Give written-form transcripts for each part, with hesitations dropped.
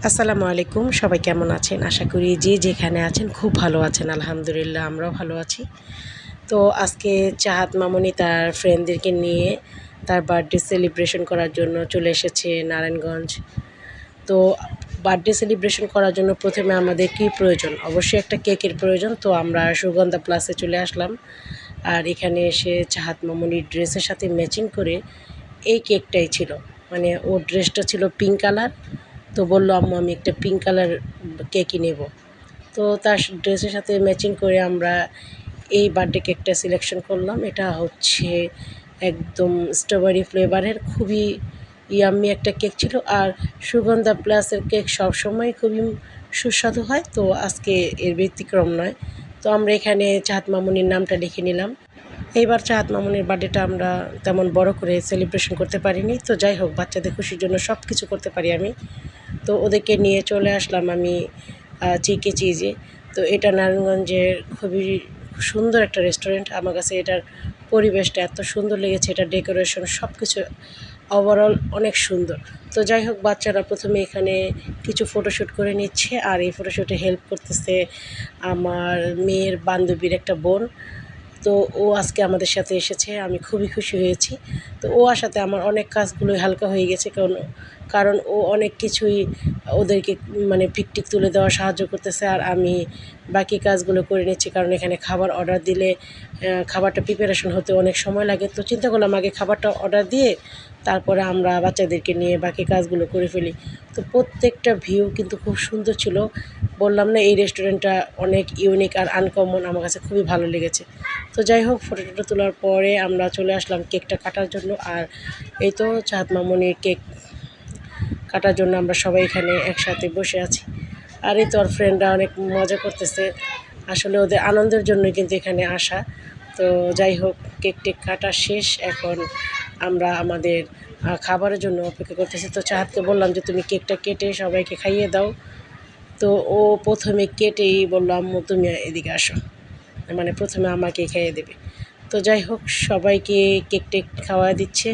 আসসালামু আলাইকুম, সবাই কেমন আছেন? আশা করি যে যেখানে আছেন খুব ভালো আছেন। আলহামদুলিল্লাহ আমরাও ভালো আছি। তো আজকে চাহাত মামুনি তার ফ্রেন্ডদেরকে নিয়ে তার বার্থডে সেলিব্রেশন করার জন্য চলে এসেছে নারায়ণগঞ্জ। তো বার্থডে সেলিব্রেশন করার জন্য প্রথমে আমাদের কী প্রয়োজন? অবশ্যই একটা কেকের প্রয়োজন। তো আমরা সুগন্ধা প্লাসে চলে আসলাম। আর এখানে এসে চাহাত মামুনির ড্রেসের সাথে ম্যাচিং করে এই কেকটাই ছিল। মানে ওর ড্রেসটা ছিল পিঙ্ক কালার। তো বলল, আম্মু আমি একটা পিঙ্ক কালার কেকই নেব। তো তার ড্রেসের সাথে ম্যাচিং করে আমরা এই বার্থডে কেকটা সিলেকশন করলাম। এটা হচ্ছে একদম স্ট্রবেরি ফ্লেভারের খুবই ইয়াম্মি একটা কেক ছিল। আর সুগন্ধা প্লাসের কেক সবসময় খুবই সুস্বাদু হয়, তো আজকে এর ব্যতিক্রম নয়। তো আমরা এখানে চাহাত মামুনির নামটা লিখে নিলাম। এইবার চাহাত মামুনির বার্থডেটা আমরা তেমন বড় করে সেলিব্রেশন করতে পারিনি। তো যাই হোক, বাচ্চাদের খুশির জন্য সব কিছু করতে পারি আমি। তো ওদেরকে নিয়ে চলে আসলাম আমি চিকে চিজে। তো এটা নারায়ণগঞ্জের খুবই সুন্দর একটা রেস্টুরেন্ট। আমার কাছে এটার পরিবেশটা এত সুন্দর লেগেছে, এটার ডেকোরেশন সব কিছু ওভারঅল অনেক সুন্দর। তো যাই হোক, বাচ্চারা প্রথমে এখানে কিছু ফটোশ্যুট করে নিচ্ছে, আর এই ফটোশ্যুটে হেল্প করতেছে আমার মেয়ের বান্ধবীর একটা বোন। তো ও আজকে আমাদের সাথে এসেছে, আমি খুবই খুশি হয়েছি। তো ও আসাতে আমার অনেক কাজগুলোই হালকা হয়ে গেছে, কারণ ও অনেক কিছুই ওদেরকে মানে পিকটিক তুলে দেওয়া সাহায্য করতেছে, আর আমি বাকি কাজগুলো করে নিচ্ছি। কারণ এখানে খাবার অর্ডার দিলে খাবারটা প্রিপারেশন হতে অনেক সময় লাগে। তো চিন্তা করলাম আগে খাবারটা অর্ডার দিয়ে তারপরে আমরা বাচ্চাদেরকে নিয়ে বাকি কাজগুলো করে ফেলি। তো প্রত্যেকটা ভিউ কিন্তু খুব সুন্দর ছিল। বললাম না, এই রেস্টুরেন্টটা অনেক ইউনিক আর আনকমন, আমার কাছে খুবই ভালো লেগেছে। তো যাই হোক, ফটো টটো তোলার পরে আমরা চলে আসলাম কেকটা কাটার জন্য। আর এই তো চাহাত মামুনির কেক কাটার জন্য আমরা সবাই এখানে একসাথে বসে আছি। আর এই তো ওর ফ্রেন্ডরা অনেক মজা করতেছে। আসলে ওদের আনন্দের জন্যই কিন্তু এখানে আসা। তো যাই হোক, কেক টেক কাটা শেষ। এখন আমরা আমাদের খাবারের জন্য অপেক্ষা করতেছি। তো চাহাতকে বললাম যে তুমি কেকটা কেটে সবাইকে খাইয়ে দাও। তো ও প্রথমে কেটেই বলল, আম্মু তুমি এদিকে আসো, মানে প্রথমে আমাকে খাইয়ে দেবে। তো যাই হোক, সবাইকে কেক টেক খাওয়া দিচ্ছে।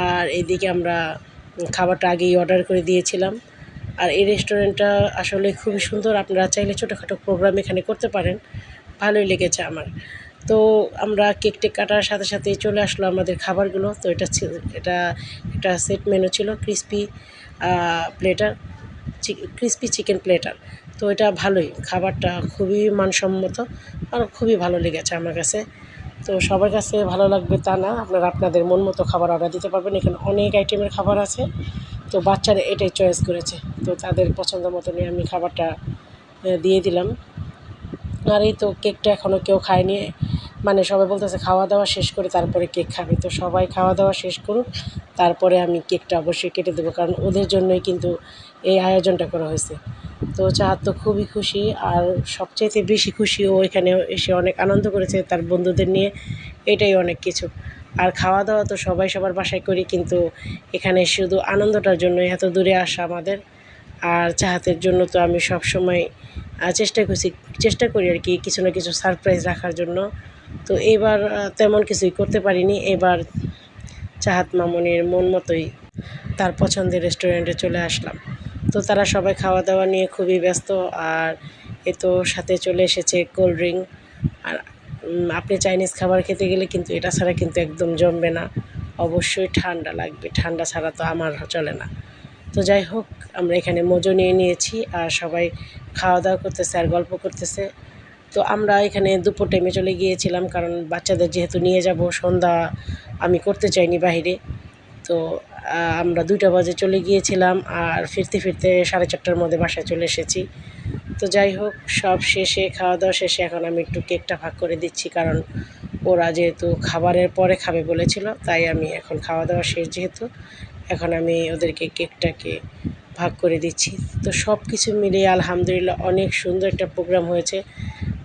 আর এদিকে আমরা খাবারটা আগেই অর্ডার করে দিয়েছিলাম। আর এই রেস্টুরেন্টটা আসলে খুবই সুন্দর, আপনারা চাইলে ছোটোখাটো প্রোগ্রাম এখানে করতে পারেন। ভালোই লেগেছে আমার। তো আমরা কেক টেক কাটার সাথে সাথেই চলে আসলো আমাদের খাবারগুলো। তো এটা এটা একটা সেট মেনু ছিল, crispy platter, crispy chicken platter. তো এটা ভালোই, খাবারটা খুবই মানসম্মত আর খুবই ভালো লেগেছে আমার কাছে। তো সবার কাছে ভালো লাগবে তা না, আপনারা আপনাদের মন মতো খাবার অর্ডার দিতে পারবেন। এখানে অনেক আইটেমের খাবার আছে। তো বাচ্চারা এটাই চয়েস করেছে, তো তাদের পছন্দ মতনই আমি খাবারটা দিয়ে দিলাম। আর এই তো কেকটা এখনও কেউ খায়নি, মানে সবাই বলতেছে খাওয়া দাওয়া শেষ করে তারপরে কেক খাবে। তো সবাই খাওয়া দাওয়া শেষ করুক, তারপরে আমি কেকটা অবশ্যই কেটে দেবো, কারণ ওদের জন্যই কিন্তু এই আয়োজনটা করা হয়েছে। তো চাহাত তো খুবই খুশি, আর সবচাইতে বেশি খুশি ও এখানে এসে অনেক আনন্দ করেছে তার বন্ধুদের নিয়ে, এটাই অনেক কিছু। আর খাওয়া দাওয়া তো সবাই সবার বাসায় করি, কিন্তু এখানে শুধু আনন্দটার জন্য এত দূরে আসা আমাদের। আর চাহাতের জন্য তো আমি সবসময় চেষ্টা করি আর কি, কিছু না কিছু সারপ্রাইজ রাখার জন্য। তো এবার তেমন কিছুই করতে পারিনি। এবার চাহাত মামুনির মন মতোই তার পছন্দের রেস্টুরেন্টে চলে আসলাম। তো তারা সবাই খাওয়া দাওয়া নিয়ে খুবই ব্যস্ত। আর এ তো সাথে চলে এসেছে কোল্ড ড্রিঙ্ক। আর আপনি চাইনিজ খাবার খেতে গেলে কিন্তু এটা ছাড়া কিন্তু একদম জমবে না, অবশ্যই ঠান্ডা লাগবে, ঠান্ডা ছাড়া তো আমার চলে না। তো যাই হোক, আমরা এখানে মজো নিয়ে নিয়েছি, আর সবাই খাওয়া দাওয়া করতেছে আর গল্প করতেছে। তো আমরা এখানে দুপুর টাইমে চলে গিয়েছিলাম, কারণ বাচ্চাদের যেহেতু নিয়ে যাব, সন্ধ্যা আমি করতে চাইনি বাইরে। তো আমরা 2টা বাজে চলে গিয়েছিলাম, আর ফিরতে ফিরতে 4:30টার মধ্যে বাসায় চলে এসেছি। তো যাই হোক, সব শেষে খাওয়া দাওয়া শেষে এখন আমি একটু কেকটা ভাগ করে দিচ্ছি, কারণ ওরা যেহেতু খাবারের পরে খাবে বলেছিল, তাই আমি এখন খাওয়া দাওয়া শেষ যেহেতু, এখন আমি ওদেরকে কেকটাকে ভাগ করে দিচ্ছি। তো সব কিছু মিলিয়ে আলহামদুলিল্লাহ অনেক সুন্দর একটা প্রোগ্রাম হয়েছে।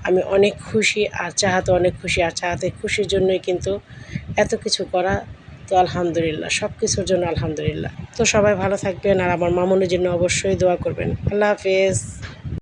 আমি অনেক খুশি, আর চাহাতও অনেক খুশি। আর চাহাতের খুশির জন্যই কিন্তু এত কিছু করা। তো আলহামদুলিল্লাহ, সব কিছুর জন্য আলহামদুলিল্লাহ। তো সবাই ভালো থাকবেন, আর আমার মামুনের জন্য অবশ্যই দোয়া করবেন। আল্লাহ হাফেজ।